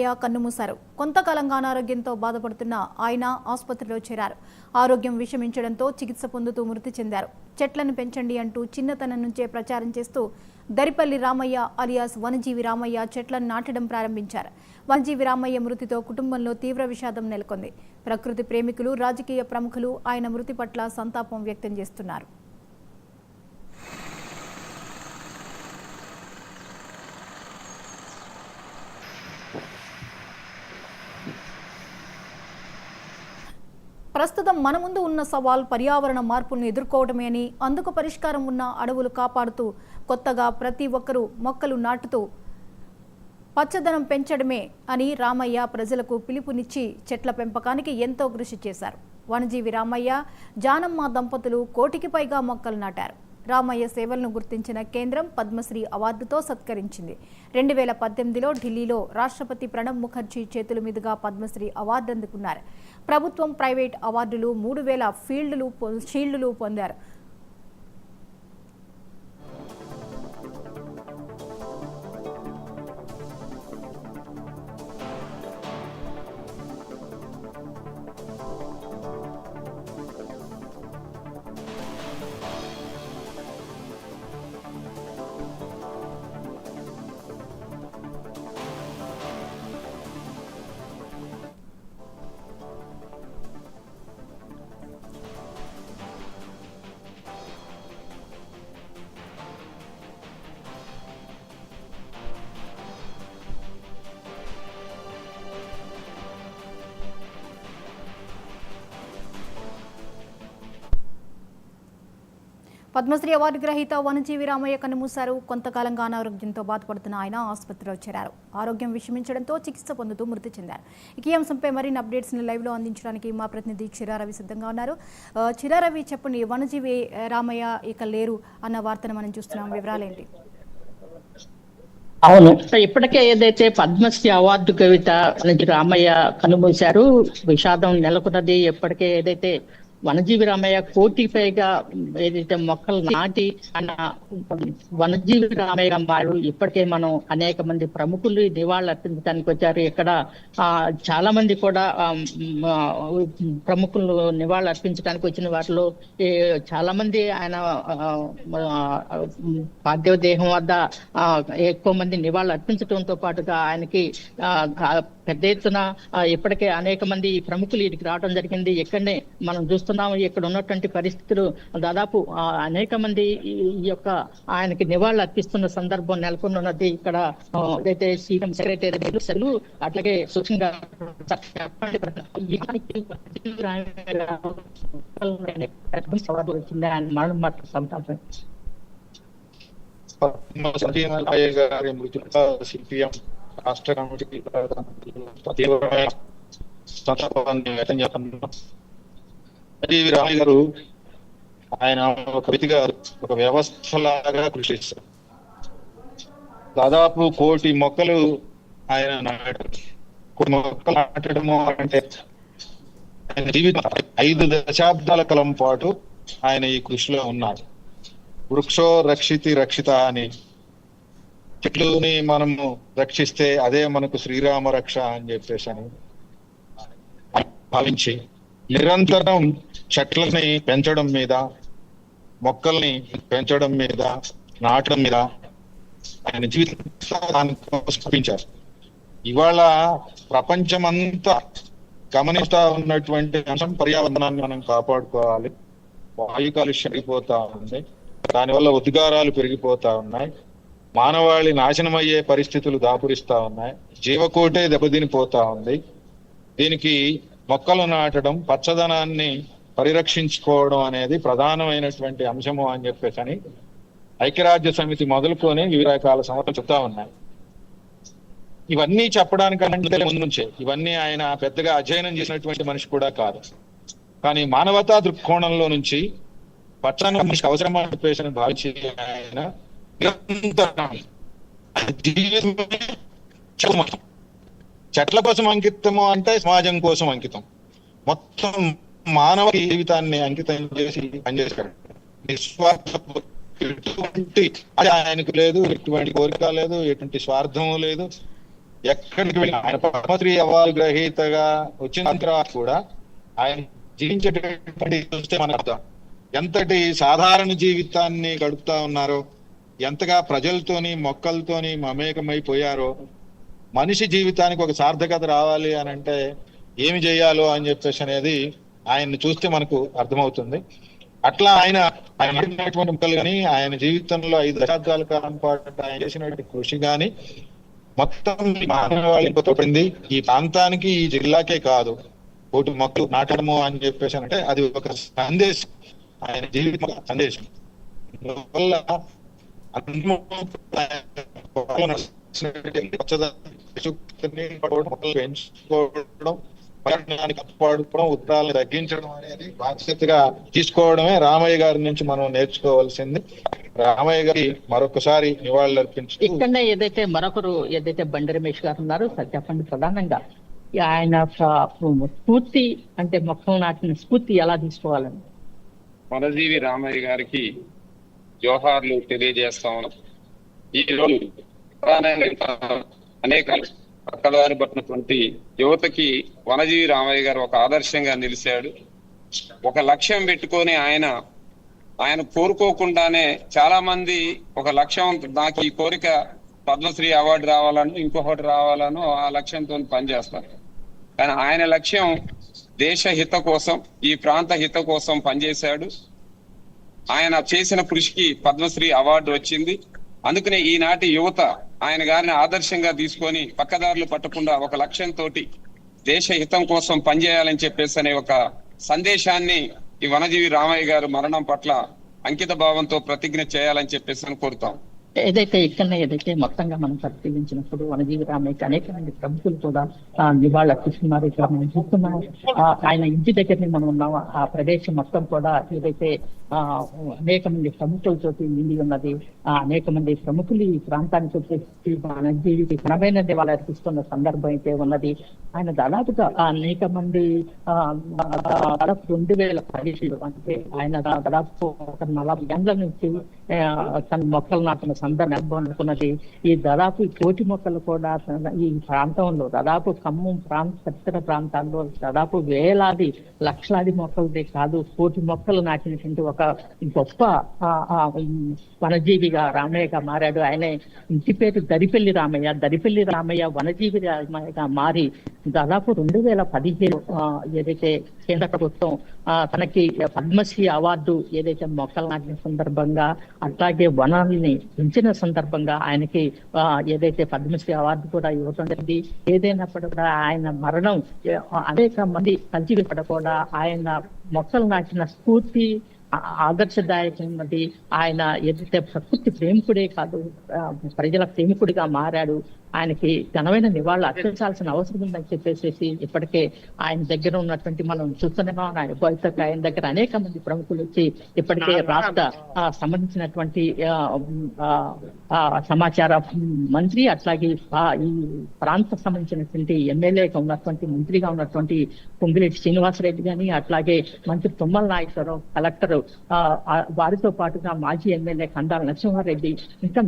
రామయ్య కన్నుమూశారు. కొంతకాలంగా అనారోగ్యంతో బాధపడుతున్న ఆయన ఆసుపత్రిలో చేరారు. ఆరోగ్యం విషమించడంతో చికిత్స పొందుతూ మృతి చెందారు. చెట్లను పెంచండి అంటూ చిన్నతనం నుంచే ప్రచారం చేస్తూ దరిపల్లి రామయ్య అలియాస్ వనజీవి రామయ్య చెట్లను నాటడం ప్రారంభించారు. వనజీవి రామయ్య మృతితో కుటుంబంలో తీవ్ర విషాదం నెలకొంది. ప్రకృతి ప్రేమికులు, రాజకీయ ప్రముఖులు ఆయన మృతి పట్ల సంతాపం వ్యక్తం చేస్తున్నారు. ప్రస్తుతం మన ముందు ఉన్న సవాల్ పర్యావరణ మార్పులను ఎదుర్కోవడమే అని, అందుకు పరిష్కారం ఉన్న అడవులు కాపాడుతూ కొత్తగా ప్రతి ఒక్కరూ మొక్కలు నాటుతూ పచ్చదనం పెంచడమే అని రామయ్య ప్రజలకు పిలుపునిచ్చి చెట్ల పెంపకానికి ఎంతో కృషి చేశారు. వనజీవి రామయ్య, జానమ్మ దంపతులు 1 కోటికి పైగా మొక్కలు నాటారు. రామయ్య సేవలను గుర్తించిన కేంద్రం పద్మశ్రీ అవార్డుతో సత్కరించింది. 2018లో ఢిల్లీలో రాష్ట్రపతి ప్రణబ్ ముఖర్జీ చేతుల మీదుగా పద్మశ్రీ అవార్డు అందుకున్నారు. ప్రభుత్వం, ప్రైవేట్ అవార్డులు, 3000 షీల్డులు పొందారు. పద్మశ్రీ అవార్డు గ్రహీత వనజీవి రామయ్య కన్నుమూశారు. కొంతకాలంగా అనారోగ్యంతో బాధపడుతున్న ఆయన ఆసుపత్రిలో చేరారు. ఆరోగ్యం విషమించడంతో చికిత్స పొందుతూ మృతి చెందారు. ఈ అంశంపై మరిన్ని అప్డేట్స్ని లైవ్లో అందించడానికి మా ప్రతినిధి చిరారవి సిద్ధంగా ఉన్నారు. చిరారవి, చెప్పండి, వనజీవి రామయ్య ఇక లేరు అన్న వార్తను మనం చూస్తున్నాం, వివరాలేంటి? అవును, ఇప్పటికే ఏదైతే పద్మశ్రీ అవార్డు కవిత వనజీవి రామయ్య కన్నుమూశారు, విషాదం నెలకొన్నది. ఇప్పటికే ఏదైతే వనజీవి రామయ్య 1 కోటికి పైగా ఏదైతే మొక్కలు నాటి అన్న వనజీవి రామయ్య గారు ఇప్పటికే మనం అనేక మంది ప్రముఖులు నివాళులు అర్పించడానికి వచ్చారు. ఇక్కడ చాలా మంది కూడా ప్రముఖులు నివాళులు అర్పించడానికి వచ్చిన వాటిలో చాలా మంది ఆయన పార్థివ దేహం వద్ద ఎక్కువ మంది నివాళులు అర్పించడంతో పాటుగా ఆయనకి పెద్ద ఎత్తున ఇప్పటికే అనేక మంది ప్రముఖులు ఇక్కడికి రావడం జరిగింది. ఇక్కడనే మనం చూస్తున్నాము, ఇక్కడ ఉన్నటువంటి పరిస్థితులు దాదాపు అనేక మంది ఈ యొక్క ఆయనకి నివాళులు అర్పిస్తున్న సందర్భం నెలకొన్నది. ఇక్కడ ఏదైతే సీఎం సెక్రటరీ అట్లాగే సూక్ష్మంగా వచ్చింది ఆయన మరణం మాత్రం సంతాపం. రాష్ట్ర కమిటీ తీవ్రమైన సంతాపాన్ని వ్యక్తం చేస్తున్నాం. వనజీవి రామయ్య గారు ఆయన ఒక వ్యక్తిగా ఒక వ్యవస్థలాగా కృషి చేశారు. దాదాపు 1 కోటి మొక్కలు ఆయన నాటారు. 1 కోటి మొక్కలు నాటడము అంటే ఆయన జీవితం 5 దశాబ్దాల కాలం పాటు ఆయన ఈ కృషిలో ఉన్నారు. వృక్షో రక్షితి రక్షిత అని, చెట్లుని మనము రక్షిస్తే అదే మనకు శ్రీరామ రక్ష అని చెప్పేసి అని భావించి నిరంతరం చెట్లని పెంచడం మీద, మొక్కల్ని పెంచడం మీద, నాటడం మీద ఆయన జీవితాన్ని చూపించారు. ఇవాళ ప్రపంచమంతా గమనిస్తా ఉన్నటువంటి అంశం పర్యావరణాన్ని మనం కాపాడుకోవాలి. వాయు కాలుష్యం పెరిగిపోతా ఉంది, దానివల్ల ఉద్గారాలు పెరిగిపోతా ఉన్నాయి, మానవాళి నాశనం అయ్యే పరిస్థితులు దాపురిస్తా ఉన్నాయి, జీవకోటే దెబ్బతినిపోతా ఉంది. దీనికి మొక్కలు నాటడం, పచ్చదనాన్ని పరిరక్షించుకోవడం అనేది ప్రధానమైనటువంటి అంశము అని చెప్పేసి అని ఐక్యరాజ్య సమితి మొదలుకొని వివిధ రకాల సంస్థలు చెప్తా ఉన్నాయి. ఇవన్నీ చెప్పడానికంటే ముందు నుంచే ఇవన్నీ ఆయన పెద్దగా అధ్యయనం చేసినటువంటి మనిషి కూడా కాదు. కానీ మానవతా దృక్కోణంలో నుంచి పచ్చదనం మనిషికి అవసరం అని చెప్పేసి భావించి ఆయన చెట్ల కోసం అంకితము అంటే సమాజం కోసం అంకితం, మొత్తం మానవ జీవితాన్ని అంకితం చేసి పనిచేశాడు. నిస్వార్థ ఎటువంటి ఆయనకు లేదు, ఎటువంటి కోరిక లేదు, ఎటువంటి స్వార్థము లేదు. ఎక్కడికి వెళ్ళినా ఆయన పద్మశ్రీ అవార్డు గ్రహీతగా వచ్చిన తర్వాత కూడా ఆయన జీవించేటటువంటి చూస్తే మనకు అర్థం ఎంతటి సాధారణ జీవితాన్ని గడుపుతా ఉన్నారో, ఎంతగా ప్రజలతోని మొక్కలతోని మమేకమైపోయారో. మనిషి జీవితానికి ఒక సార్థకత రావాలి అని అంటే ఏమి చేయాలో అని చెప్పేసి అనేది ఆయన్ని చూస్తే మనకు అర్థమవుతుంది. అట్లా ఆయన నాటినటువంటి మొక్కలు కానీ, ఆయన జీవితంలో 5 దశాబ్దాల కాలం పాటు ఆయన చేసినటువంటి కృషి కానీ మొత్తం మానవాళికి తోడింది. ఈ ప్రాంతానికి, ఈ జిల్లాకే కాదు, కోటి మొక్కలు నాటడము అని చెప్పేసి అంటే అది ఒక సందేశం, ఆయన జీవితం సందేశం. వల్ల మొక్కలు పెంచుకోవడం, పర్యాటనాన్ని కాపాడుకోవడం, ఉత్తరాలను తగ్గించడం అనేది బాధ్యతగా తీసుకోవడమే రామయ్య గారి నుంచి మనం నేర్చుకోవాల్సింది. రామయ్య గారి మరొకసారి నివాళులు అర్పించు. ఇక్కడనే మరొకరు బండి రమేష్ గారు ఉన్నారు. సార్ చెప్పండి, ప్రధానంగా ఆయన స్ఫూర్తి అంటే మొక్కలు నాటిన స్ఫూర్తి ఎలా తీసుకోవాలని? వనజీవి రామయ్య గారికి జోహార్లు తెలియజేస్తా ఉన్నాం. ఈ రోజు అనేక పక్కదారి పట్టినటువంటి యువతకి వనజీవి రామయ్య గారు ఒక ఆదర్శంగా నిలిచాడు. ఒక లక్ష్యం పెట్టుకొని ఆయన కోరుకోకుండానే చాలా మంది ఒక లక్ష్యం, నాకు ఈ కోరిక పద్మశ్రీ అవార్డు రావాలను, ఇంకొకటి రావాలను ఆ లక్ష్యంతో పనిచేస్తారు. కానీ ఆయన లక్ష్యం దేశ హిత కోసం, ఈ ప్రాంత హిత కోసం పనిచేశాడు. ఆయన చేసిన కృషికి పద్మశ్రీ అవార్డు వచ్చింది. అందుకనే ఈనాటి యువత ఆయన గారిని ఆదర్శంగా తీసుకొని పక్కదారులు పట్టకుండా ఒక లక్ష్యంతో దేశ హితం కోసం పనిచేయాలని చెప్పేసి అనే ఒక సందేశాన్ని ఈ వనజీవి రామయ్య గారు మరణం పట్ల అంకిత భావంతో ప్రతిజ్ఞ చేయాలని చెప్పేసి కోరుతాం. ఇక్కడనే మొత్తంగా మనం పరిశీలించినప్పుడు వనజీవి రామయ్యకి అనేక మంది ప్రముఖులు కూడా నివాళులు అర్పిస్తున్నారు. ఇక్కడ మనం చూస్తున్నాం, ఆయన ఇంటి దగ్గరనే మనం ఉన్నాం. ఆ ప్రదేశం మొత్తం కూడా అనేక మంది ప్రముఖులతోటి నిండి ఉన్నది. అనేక మంది ప్రముఖులు ఈ ప్రాంతానికి వచ్చేసి వనజీవికి ఘనమైన నివాళులు అర్పిస్తున్న సందర్భం అయితే ఉన్నది. ఆయన దాదాపుగా అనేక మంది దాదాపు 2010 అంటే ఆయన దాదాపు ఒక 40 ఏళ్ల నుంచి తన మొక్కలు నాటిన సందర్భం అనుకున్నది. ఈ దాదాపు కోటి మొక్కలు కూడా ఈ ప్రాంతంలో దాదాపు ఖమ్మం పరిసర ప్రాంతాల్లో దాదాపు వేలాది లక్షలాది మొక్కలదే కాదు, కోటి మొక్కలు నాటినటువంటి ఒక గొప్ప వనజీవిగా రామయ్యగా మారాడు. ఆయన ఇంటి పేరు దరిపల్లి రామయ్య వనజీవి రామయ్యగా మారి దాదాపు 2015 ఏదైతే కేంద్ర ప్రభుత్వం తనకి పద్మశ్రీ అవార్డు ఏదైతే మొక్కలు నాటిన సందర్భంగా, అట్లాగే వనాలని పెంచిన సందర్భంగా ఆయనకి ఏదైతే పద్మశ్రీ అవార్డు కూడా ఇవ్వడం జరిగింది. ఏదైనప్పుడు కూడా ఆయన మరణం అనేక మంది కలిసి కూడా ఆయన మొక్కలు నాటిన స్ఫూర్తి ఆదర్శదాయకమైనది. ఆయన ఏదైతే ప్రకృతి ప్రేమికుడే కాదు, ప్రజల ప్రేమికుడిగా మారాడు. ఆయనకి ఘనమైన నివాళులు అర్పించాల్సిన అవసరం ఉందని చెప్పేసి ఇప్పటికే ఆయన దగ్గర ఉన్నటువంటి మనం చూస్తున్నాం. ఆయన దగ్గర అనేక మంది ప్రముఖులు వచ్చి ఇప్పటికే రాష్ట్ర సంబంధించినటువంటి సమాచార మంత్రి, అట్లాగే ఈ ప్రాంత సంబంధించినటువంటి ఎమ్మెల్యేగా ఉన్నటువంటి మంత్రిగా ఉన్నటువంటి పొంగిరెడ్డి శ్రీనివాసరెడ్డి గాని, అట్లాగే మంత్రి తుమ్మల నాగేశ్వరరావు, కలెక్టర్, వారితో పాటుగా మాజీ ఎమ్మెల్యే కందాల నరసింహారెడ్డి, ఇంకా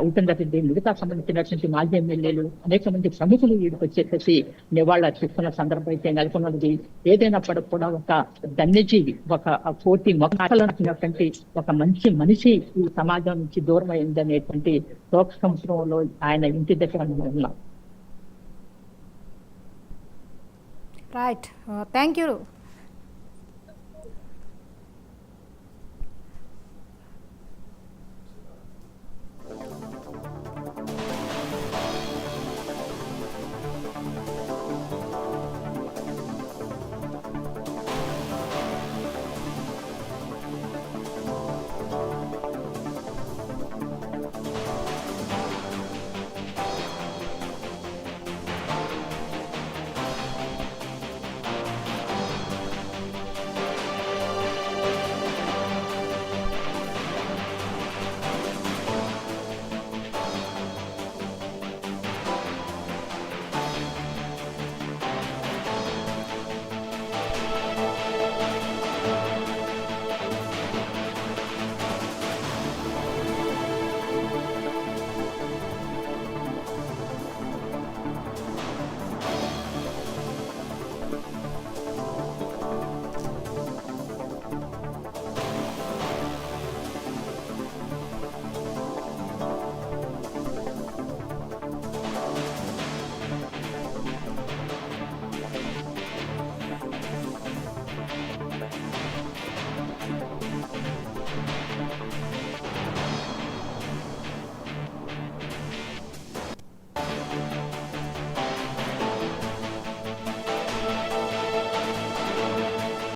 ఉపేందర్ రెడ్డి, మిగతా సంబంధించినటువంటి మాజీ ఎమ్మెల్యేలు, అనేక మంది ప్రముఖులు వీడికి వచ్చేసి నివాళులు అర్పిస్తున్న సందర్భం అయితే నెలకొన్నది. ఏదైనప్పటికి కూడా ఒక ధన్యజీవి, ఒక కోటి మొక్కలటువంటి ఒక మంచి మనిషి ఈ సమాజం నుంచి దూరం అయింది అనేటువంటి శోక సంవత్సరంలో ఆయన ఇంటి దగ్గర ఉన్నాం. Right, thank you.